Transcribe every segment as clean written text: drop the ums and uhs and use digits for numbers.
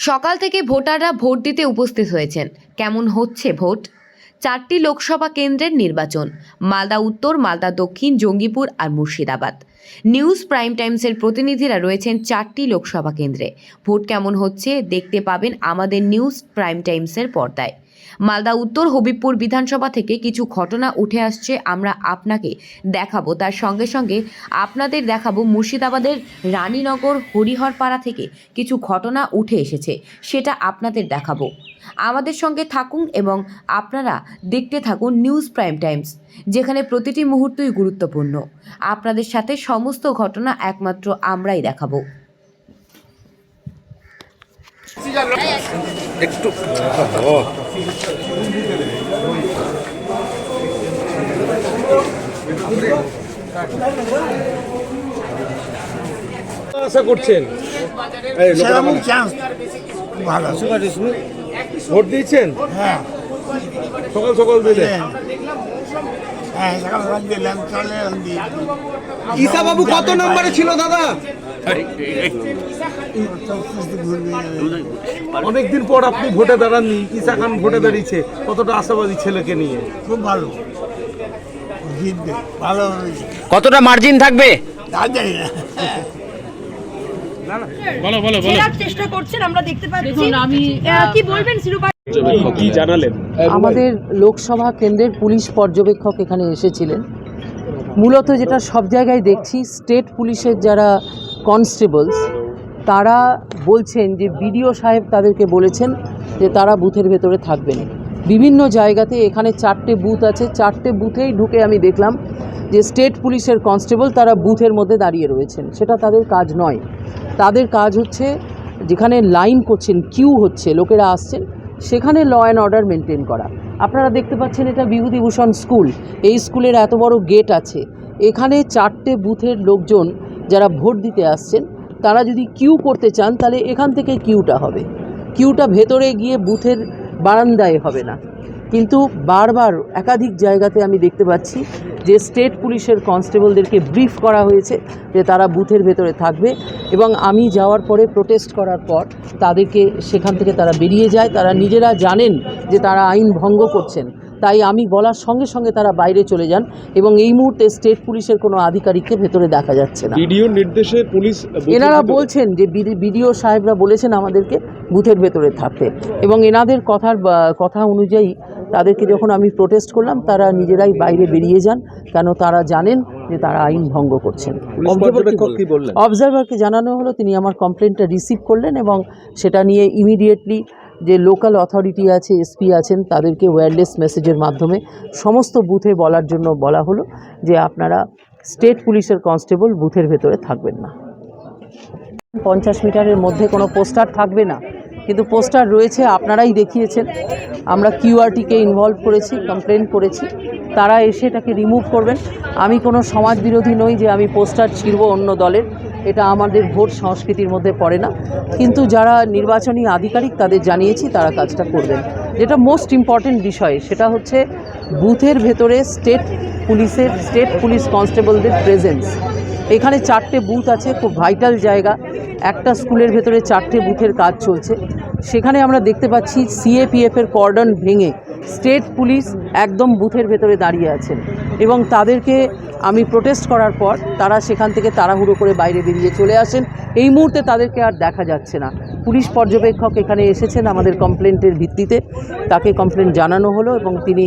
সকাল থেকে ভোটাররা ভোট দিতে উপস্থিত হয়েছেন। কেমন হচ্ছে ভোট? 4টি লোকসভা কেন্দ্রের নির্বাচন, মালদা উত্তর, মালদা দক্ষিণ, জঙ্গিপুর আর মুর্শিদাবাদ। নিউজ প্রাইম টাইমসের প্রতিনিধিরা রয়েছেন 4টি লোকসভা কেন্দ্রে। ভোট কেমন হচ্ছে দেখতে পাবেন আমাদের নিউজ প্রাইম টাইমসের পর্দায়। মালদা উত্তর হবিবপুর বিধানসভা থেকে কিছু ঘটনা উঠে আসছে, আমরা আপনাকে দেখাবো। তার সঙ্গে সঙ্গে আপনাদের দেখাবো মুর্শিদাবাদের রানীনগর হরিহরপাড়া থেকে কিছু ঘটনা উঠে এসেছে, সেটা আপনাদের দেখাবো। আমাদের সঙ্গে থাকুন এবং আপনারা দেখতে থাকুন নিউজ প্রাইম টাইমস, যেখানে প্রতিটি মুহূর্তই গুরুত্বপূর্ণ। আপনাদের সাথে সমস্ত ঘটনা একমাত্র আমরাই দেখাবো। একটু আশা করছেন সেরকম চান্স ভালো। ভোট দিয়েছেন? হ্যাঁ সকাল সকাল দিলে হ্যাঁ সকাল সকাল দিলাম, চলে ঈশা বাবু কত নম্বরে ছিল দাদা? অনেকদিন পর আপনি ভোটে দাঁড়াননি, ঈশা খান ভোটে দাঁড়িয়েছে, কতটা আশাবাদী ছেলেকে নিয়ে? খুব ভালো, জিতবে ভালো। কতটা মার্জিন থাকবে? তা জানি না। জেলার চেষ্টা করছেন, আমরা দেখতে পাচ্ছি। কি বলবেন শিরোপা? কি জানালেন? আমাদের লোকসভা কেন্দ্রের পুলিশ পর্যবেক্ষক এখানে এসেছিলেন। মূলত যেটা সব জায়গায় দেখছি, স্টেট পুলিশের যারা কনস্টেবলস তারা বলছেন যে বিডিও সাহেব তাদেরকে বলেছেন যে তারা বুথের ভেতরে থাকবেন। বিভিন্ন জায়গাতে এখানে 4টে বুথ আছে, 4টে বুথেই ঢুকে আমি দেখলাম যে স্টেট পুলিশের কনস্টেবল তারা বুথের মধ্যে দাঁড়িয়ে রয়েছেন। সেটা তাদের কাজ নয়। তাদের কাজ হচ্ছে যেখানে লাইন করছেন, কিউ হচ্ছে, লোকেরা আসছেন, সেখানে ল অ্যান্ড অর্ডার মেনটেন করা। আপনারা দেখতে পাচ্ছেন এটা বিভূতিভূষণ স্কুল। এই স্কুলের এত বড় গেট আছে। এখানে 4টে বুথের লোকজন যারা ভোট দিতে আসছেন তারা যদি কিউ করতে চান তাহলে এখান থেকে কিউটা হবে। কিউটা ভেতরে গিয়ে বুথের বারান্দায় হবে না। কিন্তু বারবার একাধিক জায়গাতে আমি দেখতে পাচ্ছি যে স্টেট পুলিশের কনস্টেবলদেরকে ব্রিফ করা হয়েছে যে তারা বুথের ভেতরে থাকবে, এবং আমি যাওয়ার পরে প্রোটেস্ট করার পর তাদেরকে সেখান থেকে তারা বেরিয়ে যায়। তারা নিজেরা জানেন যে তারা আইন ভঙ্গ করছেন, তাই আমি বলার সঙ্গে সঙ্গে তারা বাইরে চলে যান, এবং এই মুহূর্তে স্টেট পুলিশের কোনো আধিকারিককে ভেতরে দেখা যাচ্ছে না। ভিডিওর নির্দেশে পুলিশ এনারা বলছেন যে বিডিও সাহেবরা বলেছেন আমাদেরকে বুথের ভেতরে থাকতে, এবং এনাদের কথা অনুযায়ী তাদেরকে যখন আমি প্রোটেস্ট করলাম তারা নিজেরাই বাইরে বেরিয়ে যান, কেন তারা জানেন যে তারা আইন ভঙ্গ করছেন। অবজারভারকে জানানো হলো, তিনি আমার কমপ্লেনটা রিসিভ করলেন এবং সেটা নিয়ে ইমিডিয়েটলি যে লোকাল অথরিটি আছে, এসপি আছেন, তাদেরকে ওয়্যারলেস মেসেজের মাধ্যমে সমস্ত বুথে বলার জন্য বলা হলো যে আপনারা স্টেট পুলিশের কনস্টেবল বুথের ভেতরে থাকবেন না। 50 মিটারের মধ্যে কোনো পোস্টার থাকবে না, কিন্তু পোস্টার রয়েছে, আপনারাই দেখিয়েছেন। আমরা কিউআরটিকে ইনভলভ করেছি, কমপ্লেন করেছি, তারা এসে এটাকে রিমুভ করবেন। আমি কোনো সমাজ বিরোধী নই যে আমি পোস্টার ছিঁড়ব অন্য দলের, এটা আমাদের ভোট সংস্কৃতির মধ্যে পড়ে না। কিন্তু যারা নির্বাচনী আধিকারিক তাদের জানিয়েছি তারা কাজটা করবেন। যেটা মোস্ট ইম্পর্টেন্ট বিষয় সেটা হচ্ছে বুথের ভেতরে স্টেট পুলিশ কনস্টেবলদের প্রেজেন্স। এখানে 4টে বুথ আছে, খুব ভাইটাল জায়গা। একটা স্কুলের ভেতরে 4টে বুথের কাজ চলছে। সেখানে আমরা দেখতে পাচ্ছি সিএপিএফের কর্ডন ভেঙে স্টেট পুলিশ একদম বুথের ভেতরে দাঁড়িয়ে আছেন, এবং তাদেরকে আমি প্রোটেস্ট করার পর তারা সেখান থেকে তাড়াহুড়ো করে বাইরে বেরিয়ে চলে আসেন। এই মুহূর্তে তাদেরকে আর দেখা যাচ্ছে না। পুলিশ পর্যবেক্ষক এখানে এসেছেন আমাদের কমপ্লেন্টের ভিত্তিতে, তাকে কমপ্লেন্ট জানানো হলো, এবং তিনি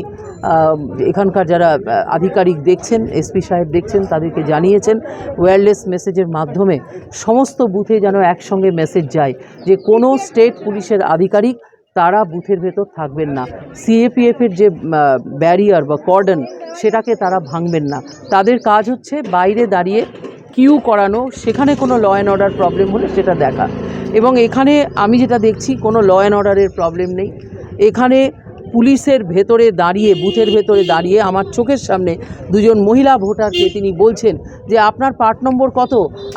এখানকার যারা আধিকারিক দেখছেন, এসপি সাহেব দেখছেন, তাদেরকে জানিয়েছের ওয়্যারলেস মেসেজের মাধ্যমে সমস্ত বুথে যেন একসঙ্গে মেসেজ যায় যে কোনো স্টেট পুলিশের আধিকারিক তারা বুথের ভেতর থাকবেন না। সিএপিএফের যে ব্যারিয়ার বা কর্ডন সেটাকে তারা ভাঙবেন না। তাদের কাজ হচ্ছে বাইরে দাঁড়িয়ে কিউ করানো, সেখানে কোনো ল অ্যান্ড অর্ডার প্রবলেম হলে সেটা দেখা। এবং এখানে আমি যেটা দেখছি কোনো ল অ্যান্ড অর্ডারের প্রবলেম নেই। এখানে পুলিশের ভেতরে দাঁড়িয়ে, বুথের ভেতরে দাঁড়িয়ে আমার চোখের সামনে দুজন মহিলা ভোটারকে তিনি বলছেন যে আপনার পার্ট নম্বর কত,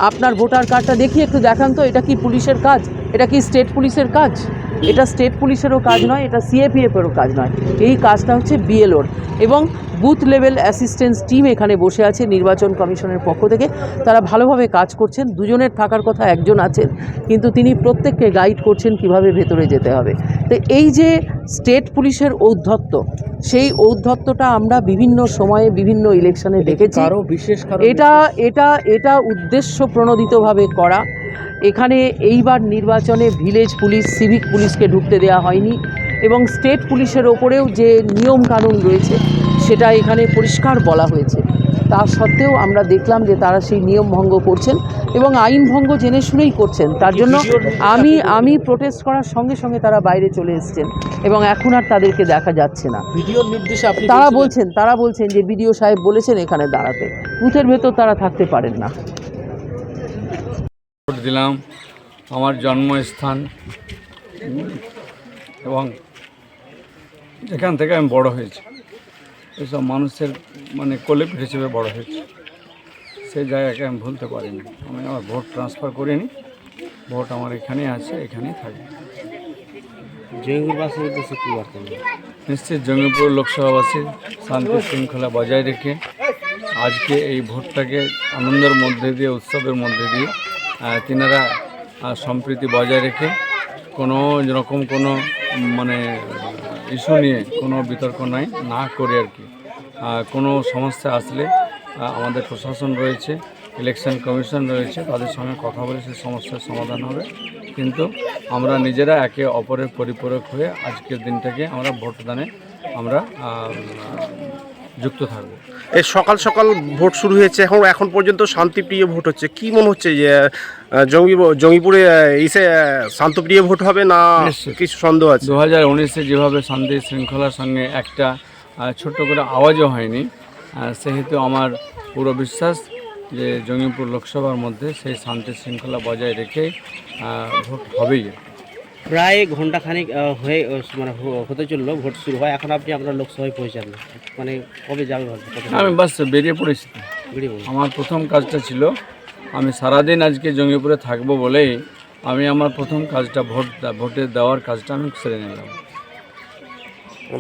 আপনার ভোটার কার্ডটা দেখিয়ে একটু দেখান তো, এটা কি পুলিশের কাজ? এটা কি স্টেট পুলিশের কাজ? এটা স্টেট পুলিশেরও কাজ নয়, এটা সিএপিএফেরও কাজ নয়, এই কাজটা হচ্ছে বিএলওর। এবং বুথ লেভেল অ্যাসিস্ট্যান্স টিম এখানে বসে আছে নির্বাচন কমিশনের পক্ষ থেকে, তারা ভালোভাবে কাজ করছেন। দুজনের থাকার কথা, একজন আছেন, কিন্তু তিনি প্রত্যেককে গাইড করছেন কিভাবে ভেতরে যেতে হবে। তো এই যে স্টেট পুলিশের ঔদ্ধত্য, সেই ঔদ্ধত্যটা আমরা বিভিন্ন সময়ে বিভিন্ন ইলেকশনে দেখেছি। এটা উদ্দেশ্য প্রণোদিতভাবে করা। এখানে এইবার নির্বাচনে ভিলেজ পুলিশ, সিভিক পুলিশকে ঢুকতে দেওয়া হয়নি, এবং স্টেট পুলিশের ওপরেও যে নিয়ম কানুন রয়েছে সেটা এখানে পরিষ্কার বলা হয়েছে। তা সত্ত্বেও আমরা দেখলাম যে তারা সেই নিয়ম ভঙ্গ করছেন এবং আইন ভঙ্গ জেনে শুনেই করছেন। তার জন্য আমি প্রোটেস্ট করার সঙ্গে সঙ্গে তারা বাইরে চলে এসেছেন এবং এখন আর তাদেরকে দেখা যাচ্ছে না। ভিডিওর নির্দেশে আপনি তারা বলছেন যে বিডিও সাহেব বলেছেন এখানে দাঁড়াতে, বুথের ভেতর তারা থাকতে পারেন না। ভোট দিলাম আমার জন্মস্থান এবং এখান থেকে আমি বড় হয়েছি, এসব মানুষের মানে কোলে হিসেবে বড় হয়েছি, সেই জায়গাকে আমি ভুলতে পারিনি। আমি আমার ভোট ট্রান্সফার করিনি, ভোট আমার এখানেই আছে, এখানেই থাকবে। জঙ্গিপুরবাসীর উদ্দেশ্যে কী বার্তা দেবেন? নিশ্চিত জঙ্গিপুর লোকসভাবাসী শান্তি শৃঙ্খলা বজায় রেখে আজকে এই ভোটটাকে আনন্দের মধ্যে দিয়ে, উৎসবের মধ্যে দিয়ে তিনারা সম্প্রীতি বজায় রেখে কোনো রকম কোনো মানে ইস্যু নিয়ে কোনো বিতর্ক না করে আর কি, কোনো সমস্যা আসলে আমাদের প্রশাসন রয়েছে, ইলেকশন কমিশন রয়েছে, তাদের সঙ্গে কথা বলে সেই সমস্যার সমাধান হবে। কিন্তু আমরা নিজেরা একে অপরের পরিপূরক হয়ে আজকের দিনটাকে আমরা ভোটদানে আমরা যুক্ত থাকব। এই সকাল সকাল ভোট শুরু হয়েছে, এখন পর্যন্ত শান্তিপ্রিয় ভোট হচ্ছে। কি মনে হচ্ছে যে জঙ্গিপুরে এসে শান্তপ্রিয় ভোট হবে না কিছু সন্দেহ আছে? 2019-এ যেভাবে শান্তি শৃঙ্খলার সঙ্গে একটা ছোট্ট করে আওয়াজও হয়নি, সেহেতু আমার পুরো বিশ্বাস যে জঙ্গিপুর লোকসভার মধ্যে সেই শান্তি শৃঙ্খলা বজায় রেখে ভোট হবেই। প্রায় ঘন্টাখানিক হয়ে মানে হতে চললো ভোট শুরু হয়, এখন আপনি আপনার লোকসভায় পৌঁছান, মানে কবে যাবে? আমি বাস বেরিয়ে পড়েছি। আমার প্রথম কাজটা ছিল, আমি সারাদিন আজকে জঙ্গিপুরে থাকবো বলেই আমি আমার প্রথম কাজটা ভোটে দেওয়ার কাজটা আমি সেরে নিলাম।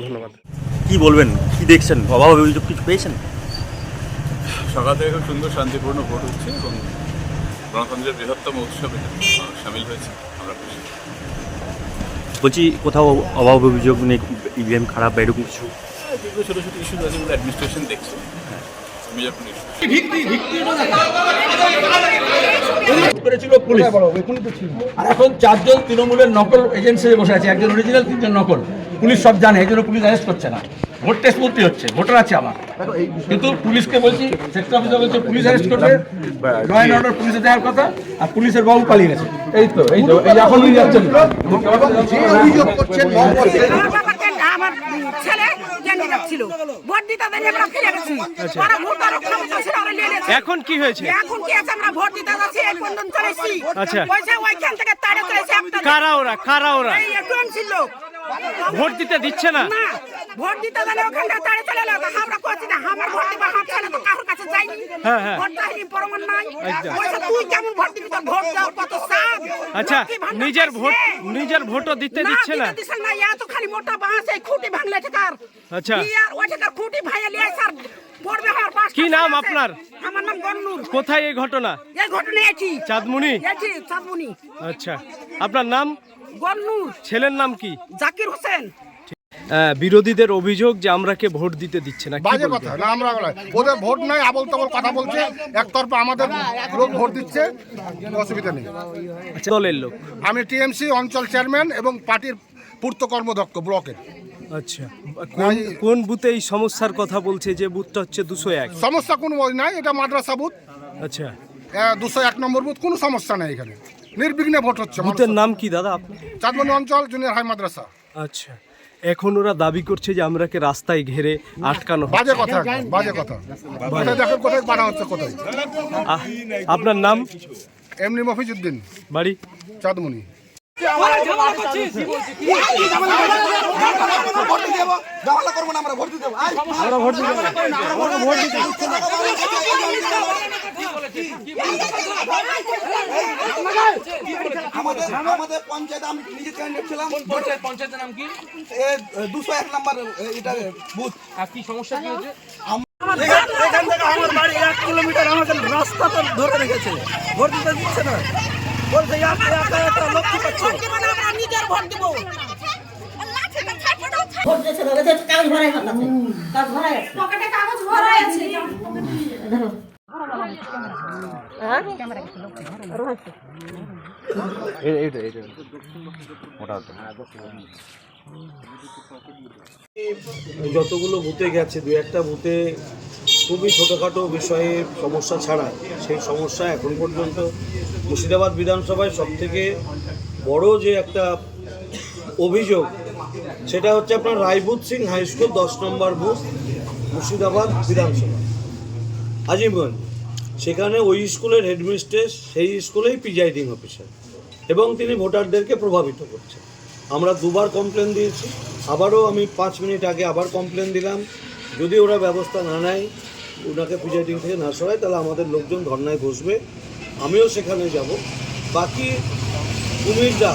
ধন্যবাদ। কি বলবেন, কি দেখছেন, অভাব অভিযোগ কিছু পেয়েছেন? সকাল থেকে খুব সুন্দর শান্তিপূর্ণ ভোট হচ্ছে এবং গণতন্ত্রের বৃহত্তম উৎসবে সামিল হয়েছে, আমরা খুশি। বলছি কোথাও অভাব অভিযোগ নেই, ইভিএম খারাপ বা এরকম কিছু? যেগুলো ছোটো ছোটো ইস্যু আছে যেগুলো অ্যাডমিনিস্ট্রেশন দেখছে, মেজর কোনো ইস্যু করেছিল পুলিশ, আর এখন 4 জন তৃণমূলের নকল এজেন্সি বসে আছে, একজন অরিজিনাল, 3 জন নকল। পুলিশ সব জানে, এই জন্য পুলিশ অ্যারেস্ট করছে না। ভোট টেস্ট করতে হচ্ছে, ভোটার আছে আমার, কিন্তু পুলিশকে বলছি, সেক্টর অফিসার বলছে পুলিশ অ্যারেস্ট করবে, ল অ্যান্ড অর্ডার পুলিশে দেওয়ার কথা, আর পুলিশের বাবু পালিয়ে গেছে। এই এখন উনি যাচ্ছেন। আমার ছেলে জেনে যাচ্ছিল, ভোট দিতে দেন আমরা ফিরে গেছি। ওরা ভোট আর ক্ষমতা ছিল, ওরা নিয়ে নিয়েছে। এখন কি হয়েছে? এখন কি আছে, আমরা ভোট দিতে যাচ্ছি, এই পর্যন্ত চলেছি। আচ্ছা, পয়সা ওইখান থেকে তাড়ে চলেছে। কারা ওরা এই একজন ছিল, ভোট দিতে দিচ্ছে না। না ভোট দিতে দেন ওখান থেকে তাড়ে চলে এলো। আমরা কইছি না আমার ভোট দিবা, হাত ছেলে তো কারোর কাছে যাইনি, ভোট চাইনি, প্রমাণ নাই। পয়সা তুই কেমন ভোট দিবি, তোর ভোট দাও কত সাপ। আচ্ছা, নিজের ভোটও দিতে দিচ্ছে না। দিছে না, এত খালি মোটা বাঁশ, এই খুঁটি ভাঙলে ঠিকার। আচ্ছা, আর ওই ঠিকার খুঁটি ভাঙে লিয়ে স্যার পড়বে। আর কি নাম আপনার? আমার নাম গন্নুর। কোথায় এই ঘটনা? এই ঘটনা এটি চাঁদমুনি। চাঁদমুনি। আচ্ছা, আপনার নাম? গন্নুর। ছেলের নাম কি? জাকির হোসেন। বিরোধীদের অভিযোগ যে আমরাকে ভোট দিতে দিচ্ছে না, বাজে কথা না, আমরা ওদের ভোট নাই, আবল তাবল কথা বলছে, একতরফা আমাদের লোক ভোট দিচ্ছে, অসুবিধা নেই। দলের লোক? আমি টিএমসি অঞ্চল চেয়ারম্যান এবং পার্টির পূর্ত কর্মদক্ষ ব্লকের। আচ্ছা, কোন বুথে এই সমস্যার কথা বলছে, যে বুথটা হচ্ছে 201? সমস্যা কোনো নাই, এটা মাদ্রাসা বুথ। আচ্ছা, 201 নম্বর বুথ, কোনো সমস্যা নেই, এখানে নির্বিঘ্নে ভোট হচ্ছে। বুথের নাম কি দাদা আপনার? চাঁদমনি অঞ্চল জুনিয়র হাই মাদ্রাসা। আচ্ছা, এখন ওরা দাবি করছে যে আমরাকে রাস্তায় ঘেরে আটকানো। বাজে কথা, বাজে কথা। কোথায় দেখেন, কোথায় বাড়া হচ্ছে, কোথায়? আপনার নাম? এমনি মফিজউদ্দিন, বাড়ি? চাঁদমনি। আমাদের পঞ্চায়েত আমি নিজে ক্যান্ডিডেট ছিলাম। পঞ্চায়েতের নাম কি? 201 নম্বর এটা বুথ। আর কি সমস্যা কি হচ্ছে? এখান থেকে আমার বাড়ি 1 কিলোমিটার আমাকে রাস্তা তো ধরে রেখেছে, ভোট দিতে দিচ্ছে না, বলছে একটা লক্ষ্য পাচ্ছে। আমরা নিজের ভোট দিব। ভোট দিয়েছে বাবা, যে কাগজ ভরাই আছে, কাগজ ভরাই আছে, পকেটে কাগজ ভরাই আছে। ধরো যতগুলো বুথে গেছে, দু একটা বুথে খুবই ছোটোখাটো বিষয়ে সমস্যা ছাড়া সেই সমস্যা এখন পর্যন্ত মুর্শিদাবাদ বিধানসভায় সবথেকে বড় যে একটা অভিযোগ, সেটা হচ্ছে আপনার রায়বুত সিং হাই স্কুল 10 নম্বর বুথ, মুর্শিদাবাদ বিধানসভা, আজিমগঞ্জ। সেখানে ওই স্কুলের হেডমিস্ট্রেস সেই স্কুলেই প্রিজাইডিং অফিসার, এবং তিনি ভোটারদেরকে প্রভাবিত করছেন। আমরা দুবার কমপ্লেন দিয়েছি, আবারও আমি 5 মিনিট আগে আবার কমপ্লেন দিলাম। যদি ওরা ব্যবস্থা না নেয়, ওনাকে প্রিজাইডিং থেকে না সরায়, তাহলে আমাদের লোকজন ধর্নায় বসবে, আমিও সেখানে যাব। বাকি কুমিরদা,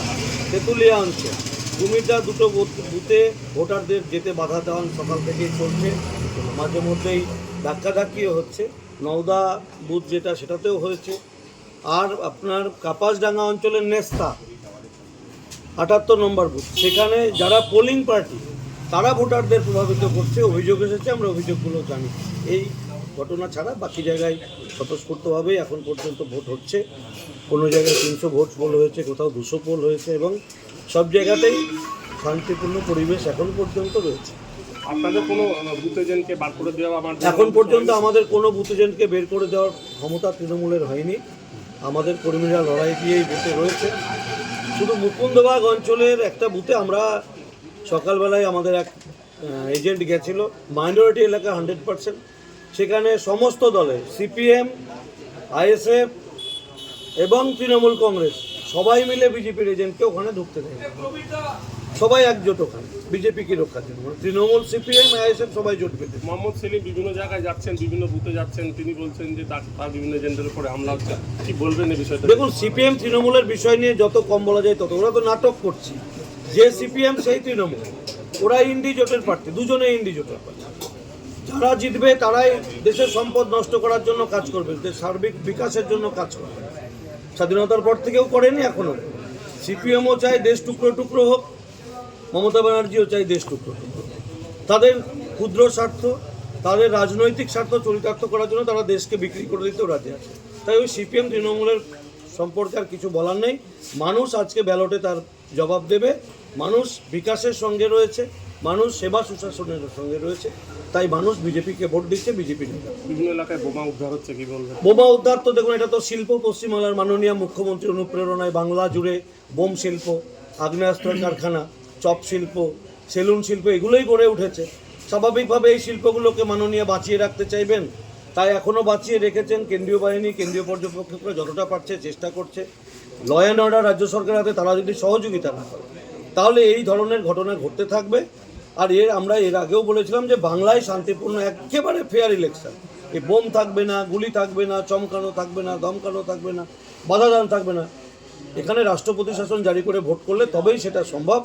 তেঁতুলিয়া অঞ্চল, কুমিরদা দুটো বুথে ভোটারদের যেতে বাধা দেওয়ান সকাল থেকেই চলছে, মাঝে মধ্যেই ধাক্কাধাক্কিও হচ্ছে। নওদা বুথ যেটা, সেটাতেও হয়েছে। আর আপনার কাপাসডাঙ্গা অঞ্চলের নেস্তা 78 নম্বর বুথ, সেখানে যারা পোলিং পার্টি তারা ভোটারদের প্রভাবিত করছে, অভিযোগ এসেছে, আমরা অভিযোগগুলো জানি। এই ঘটনা ছাড়া বাকি জায়গায় স্বতঃস্ফূর্তভাবেই এখন পর্যন্ত ভোট হচ্ছে। কোনো জায়গায় 300 ভোট পোল হয়েছে, কোথাও 200 পোল হয়েছে, এবং সব জায়গাতেই শান্তিপূর্ণ পরিবেশ এখন পর্যন্ত রয়েছে। আপনাদের কোনো বুথ এজেন্টকে বার করে দেওয়া? এখন পর্যন্ত আমাদের কোনো বুথ এজেন্টকে বের করে দেওয়ার ক্ষমতা তৃণমূলের হয়নি। আমাদের কর্মীরা লড়াই দিয়েই বুথে রয়েছে। শুধু মুকুন্দবাগ অঞ্চলের একটা বুথে আমরা সকালবেলায় আমাদের এক এজেন্ট গেছিল, মাইনরিটি এলাকা 100%, সেখানে সমস্ত দলে সিপিএম, আইএসএফ এবং তৃণমূল কংগ্রেস সবাই মিলে বিজেপির এজেন্টকে ওখানে ঢুকতে দেয়। সবাই একজোট ওখানে বিজেপিকে রক্ষার জন্য, তৃণমূল, সিপিএম, আইএসএফ সবাই জোট পেতে। মোহাম্মদ সেলিম বিভিন্ন জায়গায় যাচ্ছেন, বিভিন্ন বুথে যাচ্ছেন, তিনি বলছেন যে তার বিভিন্ন এজেন্টের উপরে হামলা হচ্ছে, কি বলবেন এই বিষয়টা? দেখুন, সিপিএম তৃণমূলের বিষয় নিয়ে যত কম বলা যায় তত, ওরা তো নাটক করছে। যে সিপিএম সেই তৃণমূল, ওরা ইন্ডি জোটের প্রার্থী, দুজনে ইন্ডি জোটের প্রার্থী। যারা জিতবে তারাই দেশের সম্পদ নষ্ট করার জন্য কাজ করবে, দেশের সার্বিক বিকাশের জন্য কাজ করবে। স্বাধীনতার পর থেকেও করেনি, এখনও। সিপিএমও চায় দেশ টুকরো টুকরো হোক, মমতা ব্যানার্জিও চাই দেশ টুকরো টুকরো। তাদের ক্ষুদ্র স্বার্থ, তাদের রাজনৈতিক স্বার্থ চরিতার্থ করার জন্য তারা দেশকে বিক্রি করে দিতেও রাজি আছে। তাই ওই সিপিএম তৃণমূলের সম্পর্কে আর কিছু বলার নেই। মানুষ আজকে ব্যালটে তার জবাব দেবে। মানুষ বিকাশের সঙ্গে রয়েছে, মানুষ সেবা সুশাসনের সঙ্গে রয়েছে, তাই মানুষ বিজেপিকে ভোট দিচ্ছে, বিজেপি নেতা। বিভিন্ন এলাকায় বোমা উদ্ধার হচ্ছে, কি বলবেন? বোমা উদ্ধার তো দেখুন, এটা তো শিল্প। পশ্চিমবাংলার মাননীয় মুখ্যমন্ত্রীর অনুপ্রেরণায় বাংলা জুড়ে বোম শিল্প, আগ্নেয়াস্ত্র কারখানা, চপ শিল্প, সেলুন শিল্প এগুলোই গড়ে উঠেছে। স্বাভাবিকভাবে এই শিল্পগুলোকে মাননীয় বাঁচিয়ে রাখতে চাইবেন, তাই এখনও বাঁচিয়ে রেখেছেন। কেন্দ্রীয় বাহিনী, কেন্দ্রীয় পর্যবেক্ষকরা যতটা পারছে চেষ্টা করছে। ল অ্যান্ড অর্ডার রাজ্য সরকারের হাতে, তারা যদি সহযোগিতা না করে তাহলে এই ধরনের ঘটনা ঘটতে থাকবে। আর আমরা এর আগেও বলেছিলাম যে বাংলায় শান্তিপূর্ণ একেবারে ফেয়ার ইলেকশন, এই বোম থাকবে না, গুলি থাকবে না, চমকানো থাকবে না, দমকানো থাকবে না, বাধাদান থাকবে না। এখানে রাষ্ট্রপতি শাসন জারি করে ভোট করলে তবেই সেটা সম্ভব।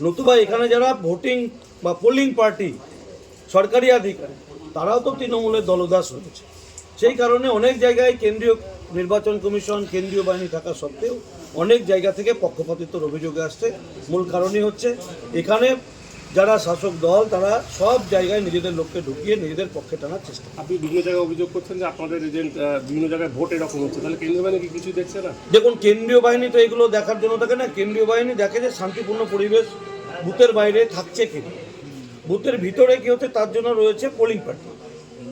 নতুবা এখানে যারা ভোটিং বা পোলিং পার্টি, সরকারি আধিকারিক, তারাও তো তৃণমূলের দলদাস রয়েছে। সেই কারণে অনেক জায়গায় কেন্দ্রীয় নির্বাচন কমিশন, কেন্দ্রীয় বাহিনী থাকা সত্ত্বেও অনেক জায়গা থেকে পক্ষপাতিত্বের অভিযোগে আসছে। মূল কারণই হচ্ছে এখানে যারা শাসক দল তারা সব জায়গায় নিজেদের লোককে ঢুকিয়ে নিজেদের পক্ষে টানার চেষ্টা। আপনি বিভিন্ন জায়গায় অভিযোগ করছেন যে আপনাদের এজেন্ট বিভিন্ন জায়গায় ভোট এরকম হচ্ছে, তাহলে কেন্দ্রীয় বাহিনী কি কিছু দেখছে না? দেখুন, কেন্দ্রীয় বাহিনী তো এগুলো দেখার জন্য থাকে না। কেন্দ্রীয় বাহিনী দেখে যে শান্তিপূর্ণ পরিবেশ বুথের বাইরে থাকছে কিনা, বুথের ভিতরে কি হচ্ছে, তার জন্য রয়েছে পোলিং পার্টি,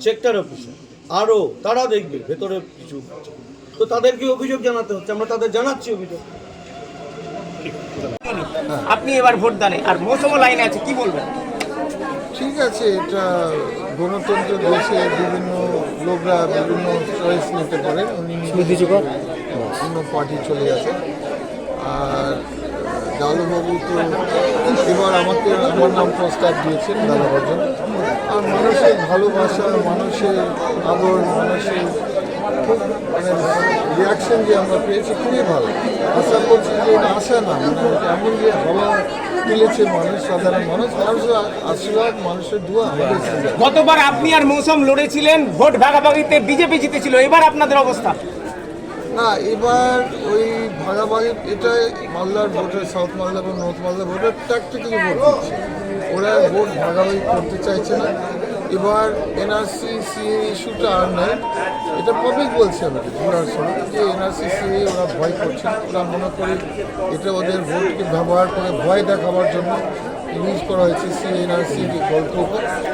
সেক্টর অফিসার, আরও তারা দেখবে ভেতরে কিছু, তো তাদেরকে অভিযোগ জানাতে হচ্ছে, আমরা তাদের জানাচ্ছি অভিযোগ। আপনি এবার ভোট দানে আর মৌসুম লাইনে আছে, কি বলবেন? ঠিক আছে, এটা গণতন্ত্র দেশে বিভিন্ন লোকরা বিভিন্ন চয়েস নিতে পারে। উনি অন্য পার্টি চলে আসে। আর ডালুবাবু তো এবার আমার নাম প্রস্তাব দিয়েছেন দাঁড়াবার জন্য। আর মানুষের ভালোবাসা, মানুষের আদর, মানুষের খুব মানে রিয়াকশন যে আমরা পেয়েছি খুবই ভালো। আশা করছি যে এটা আশা না, মানে এমন যে হাওয়া তুলেছে মানুষ, সাধারণ মানুষের আশীর্বাদ, মানুষের দোয়া আমাদের সঙ্গে। গতবার আপনি আর মৌসুম লড়েছিলেন, ভোট ভাগাভাগিতে বিজেপি জিতেছিল, এবার আপনাদের অবস্থা? না, এবার ওই ভাগাভাগি এটা মালদার ভোটার, সাউথ মালদা এবং north Malda voter practically vote দিচ্ছে, ওরা ভোট ভাগাভাগি করতে চাইছে না। এবার এনআরসি সিএ ইস্যুটা আর নেই, এটা পাবলিক বলছে আমাকে ঘোরার সময় যে এনআরসি সিএ ওরা ভয় করছে, ওরা মনে করে এটা ওদের ভোটকে ব্যবহার করে ভয় দেখাবার জন্য ইউজ করা হয়েছে সিএ এনআরসি গল্প।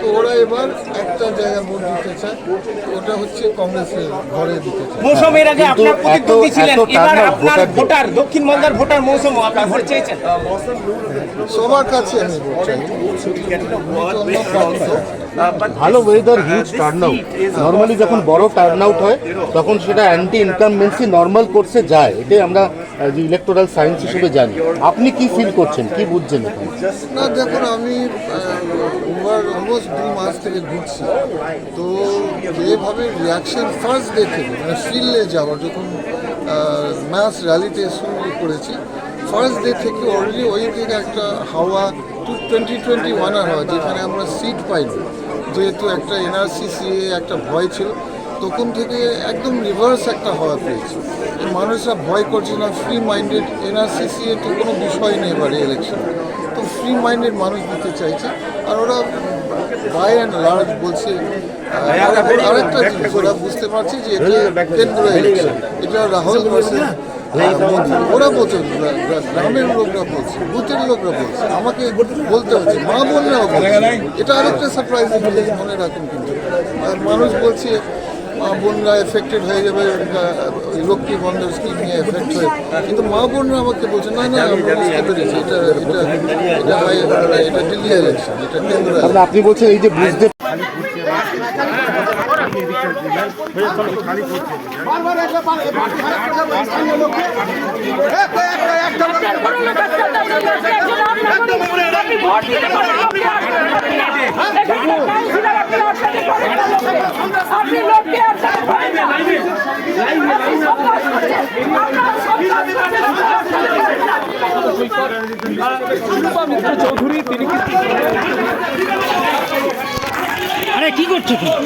তো ওরা এবার একটা জায়গায় ভোট দিতে চায়, ওটা হচ্ছে কংগ্রেসের ঘরে দিতে চায়। মৌসুম এর আগে আপনার প্রতিদ্বন্দ্বী ছিলেন, এবার আপনার ভোটার, দক্ষিণ মালদার ভোটার মৌসুম আপনি ভোট চেয়েছেন? সবার কাছে আমি ভোট চাই। ভালো ওয়েদার, হিউজ টার্নআউট। নর্মালি যখন বড় টার্নআউট হয় তখন সেটা অ্যান্টি ইনকামবেন্সি নর্মাল কোর্সে যায়, এটাই আমরা যে ইলেকটোরাল সায়েন্স হিসেবে জানি। আপনি কি ফিল করছেন, কি বুঝছেন এখন? না দেখুন, আমি ওভার অলমোস্ট 2 মাস থেকে ঘুরছি, তো যেভাবে রিয়াকশন ফার্স্ট ডে থেকে মানে ফিল্ডে যাওয়ার যখন ম্যাস র্যালিতে শুরু করেছি, ফার্স্ট ডে থেকে অলরেডি ওই থেকে একটা হাওয়া 2021 হাওয়া, যেখানে আমরা সিট পাইনি, যেহেতু একটা এনআরসি সিএ একটা ভয় ছিল, তখন থেকে একদম রিভার্স একটা হাওয়া পেয়েছি। মানুষরা ভয় করছে না, ফ্রি মাইন্ডেড, এনআরসি সিএ তো কোনো বিষয় নেই এবারে ইলেকশন, তো ফ্রি মাইন্ডেড মানুষ দিতে চাইছে। আর ওরা বাই অ্যান্ড লার্জ বলছে আরেকটা জিনিস, ওরা বুঝতে পারছে যে এটা কেন্দ্র ইলেকশন, এটা রাহুল ভার্সেস মোদি। ওরা বলছে, গ্রামের লোকরা বলছে, বুথের লোকরা বলছে, আমাকে বলতে হচ্ছে, মা বোনরাও বলছে। এটা আরেকটা সারপ্রাইজিং জিনিস মনে রাখুন। কিন্তু আর মানুষ বলছে মা বোনরা এফেক্টেড হয়ে যাবে, লক্ষ্মী বন্ধের স্কিম নিয়ে এফেক্ট হয়ে, কিন্তু মা বোনরা আমাকে বলছে না না, আমরা বুঝতে পেরেছি এটা দিল্লি ইলেকশন, এটা কেন্দ্র। আপনি বলছেন এই যে বুঝতে আরে কি করছো তুমি?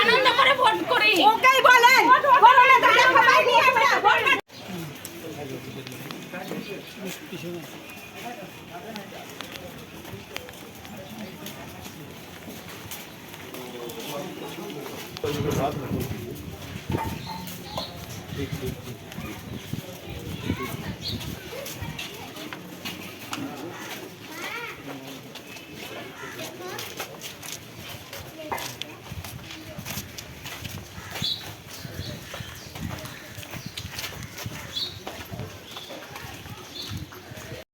আনন্দ করে ভোট করি, ওকেই বলেন করোনা দেখা পাইনি আমরা ভোট।